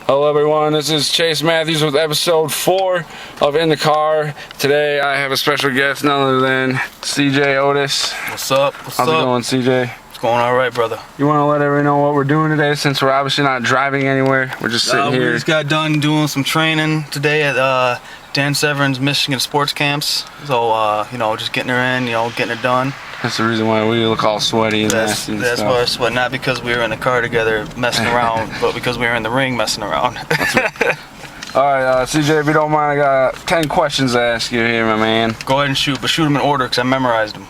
Hello everyone, this is Chase Matthews with episode 4 of In the Car. Today I have a special guest, none other than CJ Otis. What's up? How's it going, CJ? It's going alright, brother. You want to let everyone know what we're doing today, since we're obviously not driving anywhere? We're just sitting here. We just got done doing some training today at Dan Severn's Michigan sports camps. So, just getting her in, getting her done. That's the reason why we look all sweaty and nasty and That's stuff. why I sweat, not because we were in the car together messing around, but because we were in the ring messing around. Alright, CJ, if you don't mind, I got 10 questions to ask you here, my man. Go ahead and shoot, but shoot them in order because I memorized them.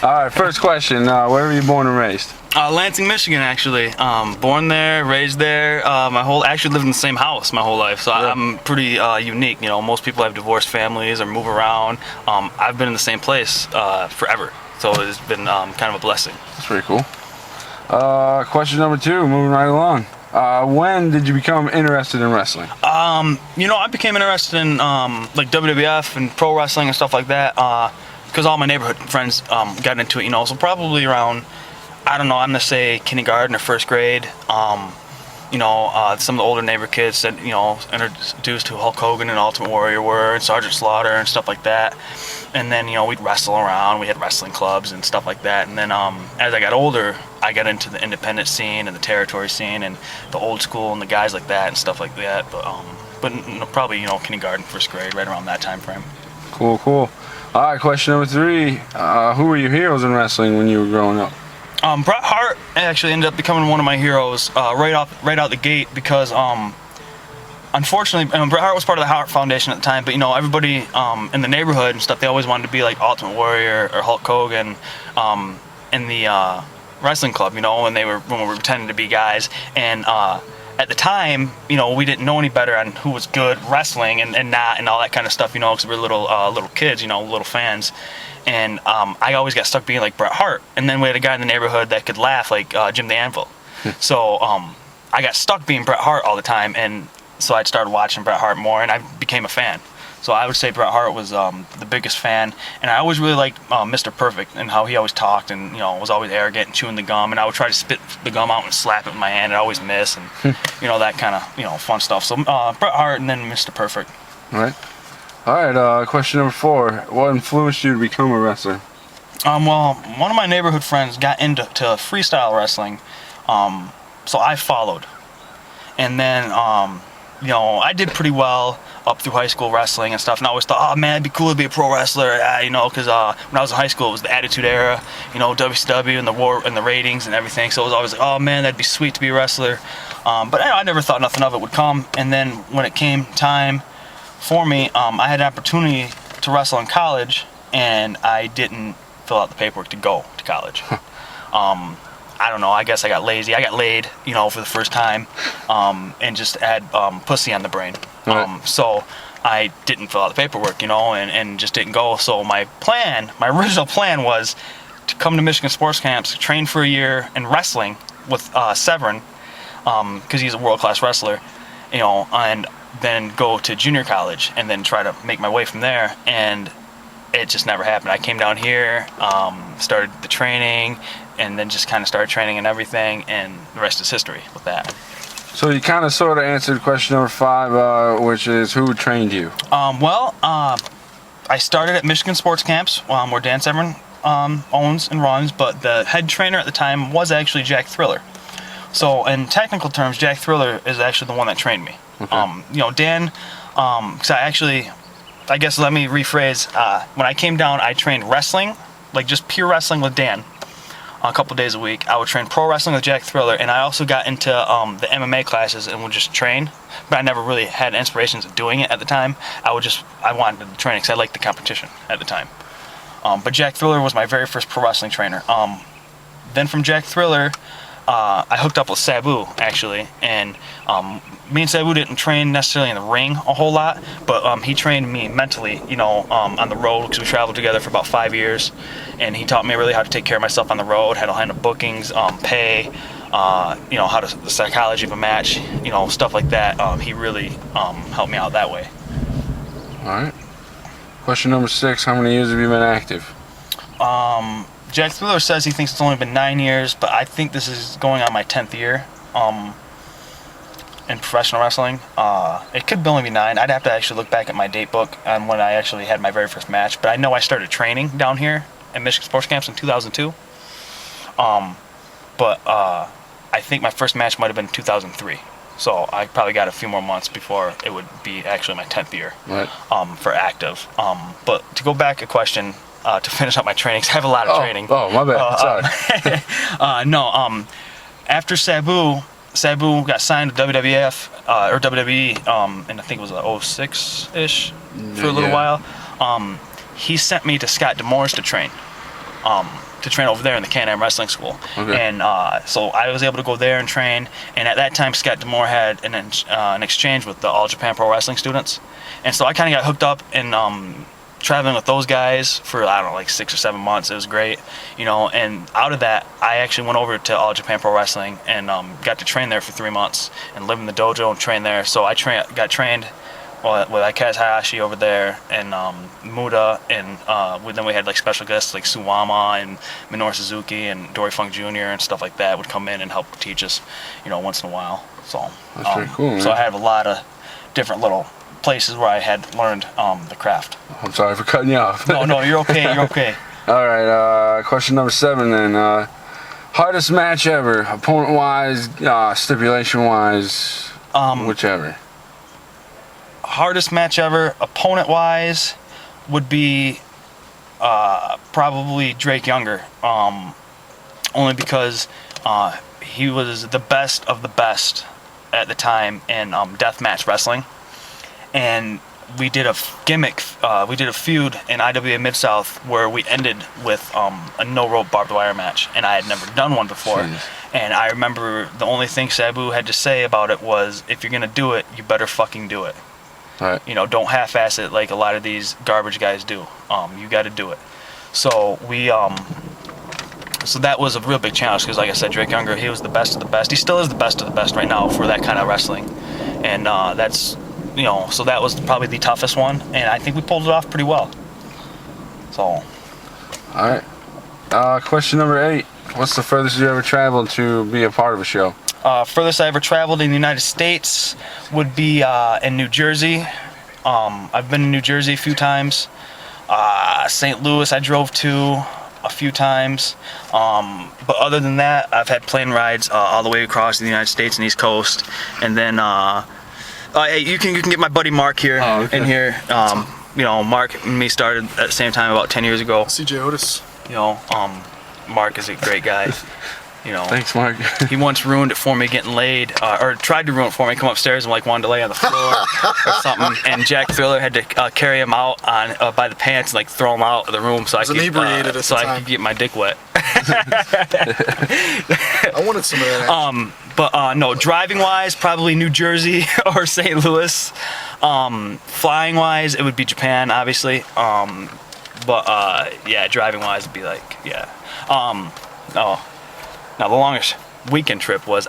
Alright, first question. Where were you born and raised? Lansing, Michigan, actually. Born there, raised there. Actually lived in the same house my whole life, so yeah. I'm pretty unique. Most people have divorced families or move around. I've been in the same place forever, so it's been kind of a blessing. That's pretty cool. Question number 2, moving right along. When did you become interested in wrestling? I became interested in like WWF and pro wrestling and stuff like that because all my neighborhood friends got into it. So probably around, I don't know, I'm gonna say kindergarten or first grade. Some of the older neighbor kids that introduced who Hulk Hogan and Ultimate Warrior were, and Sergeant Slaughter and stuff like that. And then we'd wrestle around. We had wrestling clubs and stuff like that. And then as I got older, I got into the independent scene and the territory scene and the old school and the guys like that and stuff like that. But probably kindergarten, first grade, right around that time frame. Cool. All right, question number 3. Who were your heroes in wrestling when you were growing up? Bret Hart actually ended up becoming one of my heroes right out the gate because unfortunately, Bret Hart was part of the Hart Foundation at the time, but everybody in the neighborhood and stuff, they always wanted to be like Ultimate Warrior or Hulk Hogan in the wrestling club, when we were pretending to be guys. And at the time, we didn't know any better on who was good wrestling and not, and all that kind of stuff, because we were little kids, little fans. And I always got stuck being like Bret Hart. And then we had a guy in the neighborhood that could laugh like Jim the Anvil. So I got stuck being Bret Hart all the time, and so I started watching Bret Hart more, and I became a fan. So I would say Bret Hart was the biggest fan, and I always really liked Mr. Perfect and how he always talked and was always arrogant and chewing the gum, and I would try to spit the gum out and slap it with my hand and I'd always miss, and that kind of fun stuff. So Bret Hart and then Mr. Perfect. All right. Question number 4. What influenced you to become a wrestler? Well, one of my neighborhood friends got into freestyle wrestling, so I followed, and then I did pretty well up through high school wrestling and stuff, and I always thought, oh man, it'd be cool to be a pro wrestler, because when I was in high school, it was the Attitude Era, WCW and the war and the ratings and everything, so it was always like, oh man, that'd be sweet to be a wrestler, but I never thought nothing of it would come. And then when it came time for me, I had an opportunity to wrestle in college, and I didn't fill out the paperwork to go to college. I don't know, I guess I got lazy. I got laid, for the first time, and just had pussy on the brain. So I didn't fill out the paperwork, and just didn't go. So my original plan was to come to Michigan sports camps, train for a year in wrestling with Severn, because he's a world-class wrestler, and then go to junior college and then try to make my way from there. And it just never happened. I came down here, started the training, and then just kind of started training and everything, and the rest is history with that. So you kind of sort of answered question number 5, which is who trained you? I started at Michigan sports camps, where Dan Severn owns and runs, but the head trainer at the time was actually Jack Thriller. So in technical terms, Jack Thriller is actually the one that trained me. Okay. Dan, because I guess let me rephrase. When I came down, I trained wrestling, like just pure wrestling with Dan, a couple days a week. I would train pro wrestling with Jack Thriller, and I also got into the MMA classes and would just train. But I never really had inspirations of doing it at the time. I wanted to train because I liked the competition at the time. But Jack Thriller was my very first pro wrestling trainer. Then from Jack Thriller, I hooked up with Sabu, actually, and me and Sabu didn't train necessarily in the ring a whole lot, but he trained me mentally, on the road, because we traveled together for about 5 years, and he taught me really how to take care of myself on the road, how to handle bookings, pay, how to, the psychology of a match, stuff like that. He really helped me out that way. All right. Question number 6, how many years have you been active? Jack Thriller says he thinks it's only been 9 years, but I think this is going on my 10th year. in professional wrestling. It could only be 9. I'd have to actually look back at my date book on when I actually had my very first match. But I know I started training down here at Michigan Sports Camps in 2002. But I think my first match might have been 2003. So I probably got a few more months before it would be actually my 10th year for active. But to go back a question, to finish up my trainings, I have a lot of training. Oh, my bad. Sorry. After Sabu got signed to WWF or WWE, and I think it was 06-ish for a little while. He sent me to Scott D'Amore's to train over there in the Can-Am Wrestling School. Okay. And so I was able to go there and train. And at that time, Scott D'Amore had an exchange with the All Japan Pro Wrestling students. And so I kind of got hooked up and traveling with those guys for, I don't know, like 6 or 7 months. It was great, you know. And out of that, I actually went over to All Japan Pro Wrestling and got to train there for 3 months and live in the dojo and train there. So I got trained with Kaz Hayashi over there and Muda, and then we had like special guests like Suwama and Minoru Suzuki and Dory Funk Jr. and stuff like that would come in and help teach us, you know, once in a while. So that's pretty cool, man. So I have a lot of different little places where I had learned the craft. I'm sorry for cutting you off. No, you're okay. You're okay. All right. Question number 7 then. Hardest match ever, opponent-wise, stipulation-wise, whichever. Hardest match ever, opponent-wise, would be probably Drake Younger. Only because he was the best of the best at the time in deathmatch wrestling. And we did a gimmick, we did a feud in IWA Mid-South where we ended with a no-rope barbed wire match, and I had never done one before. Jeez. And I remember the only thing Sabu had to say about it was, if you're going to do it, you better fucking do it. Right. You know, don't half-ass it like a lot of these garbage guys do. You got to do it. So we, so that was a real big challenge because, like I said, Drake Younger, he was the best of the best. He still is the best of the best right now for that kind of wrestling, and that's, you know, so that was probably the toughest one, and I think we pulled it off pretty well. So. All right. Question number 8. What's the furthest you ever traveled to be a part of a show? Furthest I ever traveled in the United States would be in New Jersey. I've been in New Jersey a few times. St. Louis I drove to a few times. But other than that, I've had plane rides all the way across the United States and East Coast. And then hey, you can get my buddy Mark here in here. You know, Mark and me started at the same time about 10 years ago. CJ Otis. You know, Mark is a great guy. You know, thanks, Mark. He once ruined it for me getting laid, or tried to ruin it for me. Come upstairs and like wanted to lay on the floor or something, and Jack Thriller had to carry him out on by the pants and like throw him out of the room so I could get my dick wet. I wanted some of that. But no, driving wise, probably New Jersey or St. Louis. Flying wise, it would be Japan, obviously. But yeah, driving wise, it'd be like Now, the longest weekend trip was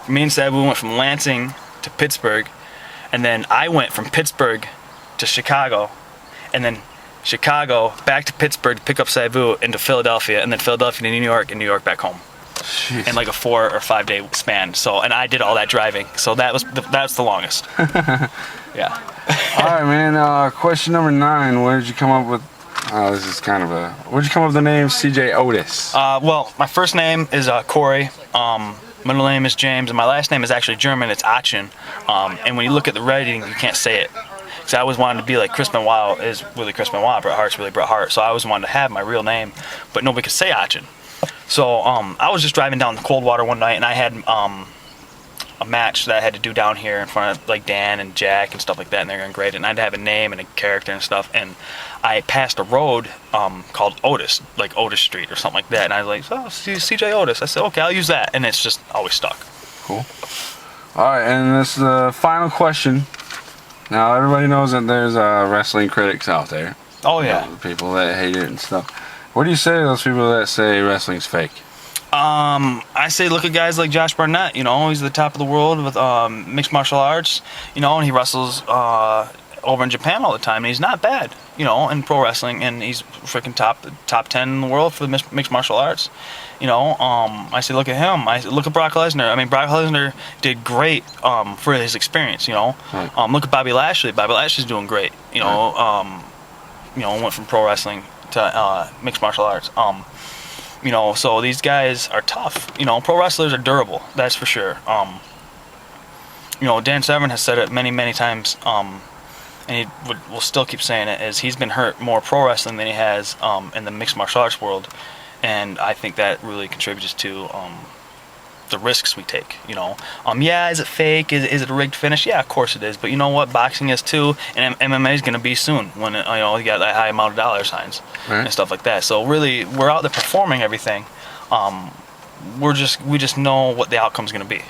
me and Sabu went from Lansing to Pittsburgh, and then I went from Pittsburgh to Chicago, and then Chicago back to Pittsburgh to pick up Sabu into Philadelphia, and then Philadelphia to New York, and New York back home. Jeez. In like a 4 or 5 day span. So, and I did all that driving, so that's the longest. Yeah. All right, man. Question number 9. Where did you come up with? This is kind of where'd you come up with the name CJ Otis? Well, my first name is Corey. Middle name is James, and my last name is actually German. It's Achen. And when you look at the writing, you can't say it. Because I always wanted to be like Chris Benoit is really Chris Benoit. Bret Hart's really Bret Hart. So I always wanted to have my real name, but nobody could say Achen. So I was just driving down the Coldwater one night, and I had a match that I had to do down here in front of like Dan and Jack and stuff like that, and they're going great. And I'd have a name and a character and stuff. And I passed a road called Otis, like Otis Street or something like that. And I was like, oh, CJ Otis. I said, okay, I'll use that. And it's just always stuck. Cool. All right, and this is the final question. Now, everybody knows that there's wrestling critics out there. Oh, yeah. You know, people that hate it and stuff. What do you say to those people that say wrestling's fake? I say look at guys like Josh Barnett. You know, he's at the top of the world with mixed martial arts. You know, and he wrestles over in Japan all the time, and he's not bad, you know, in pro wrestling, and he's freaking top 10 in the world for the mixed martial arts. You know, I say look at him. I say, look at Brock Lesnar. I mean, Brock Lesnar did great for his experience. You know, Right. Look at Bobby Lashley. Bobby Lashley's doing great. You know, went from pro wrestling to mixed martial arts. You know, so these guys are tough. You know, pro wrestlers are durable. That's for sure. You know, Dan Severn has said it many times, and he will still keep saying it, is he's been hurt more pro wrestling than he has in the mixed martial arts world, and I think that really contributes to the risks we take. You know, yeah, is it fake? Is it a rigged finish? Yeah, of course it is. But you know what? Boxing is too, and MMA is going to be soon when you know you got that high amount of dollar signs and stuff like that. So really, we're out there performing everything. We just know what the outcome's going to be.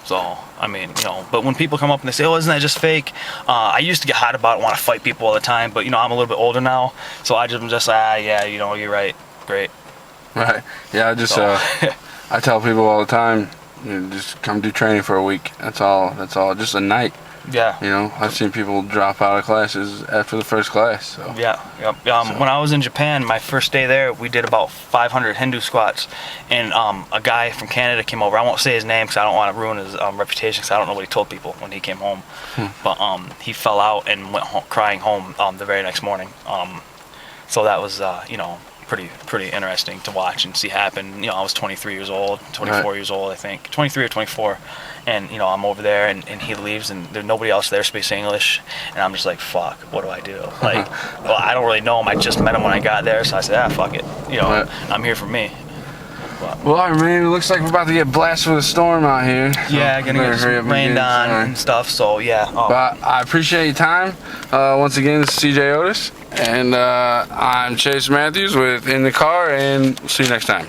So, I mean, you know, but when people come up and they say, oh, isn't that just fake? I used to get hot about it, want to fight people all the time, but, you know, I'm a little bit older now, so I'm just yeah, you know, you're right, great. Right. Yeah, I tell people all the time, you know, just come do training for a week. That's all. Just a night. Yeah. You know, I've seen people drop out of classes after the first class. So. Yeah. Yep. When I was in Japan, my first day there, we did about 500 Hindu squats, and a guy from Canada came over. I won't say his name because I don't want to ruin his reputation, because I don't know what he told people when he came home. But he fell out and went crying home the very next morning. So that was you know, pretty interesting to watch and see happen. You know, I was 23 years old, 24 years old, I think, 23 or 24, and you know, I'm over there, and he leaves, and there's nobody else there speaks English, and I'm just like, fuck, what do I do? Like, well, I don't really know him. I just met him when I got there, so I said, fuck it, you know, I'm here for me. But, well, I mean, it looks like we're about to get blasted with a storm out here. So yeah, gonna get rained on and stuff. So yeah. But I appreciate your time. Once again, this is CJ Otis, and I'm Chase Matthews with In the Car, and see you next time.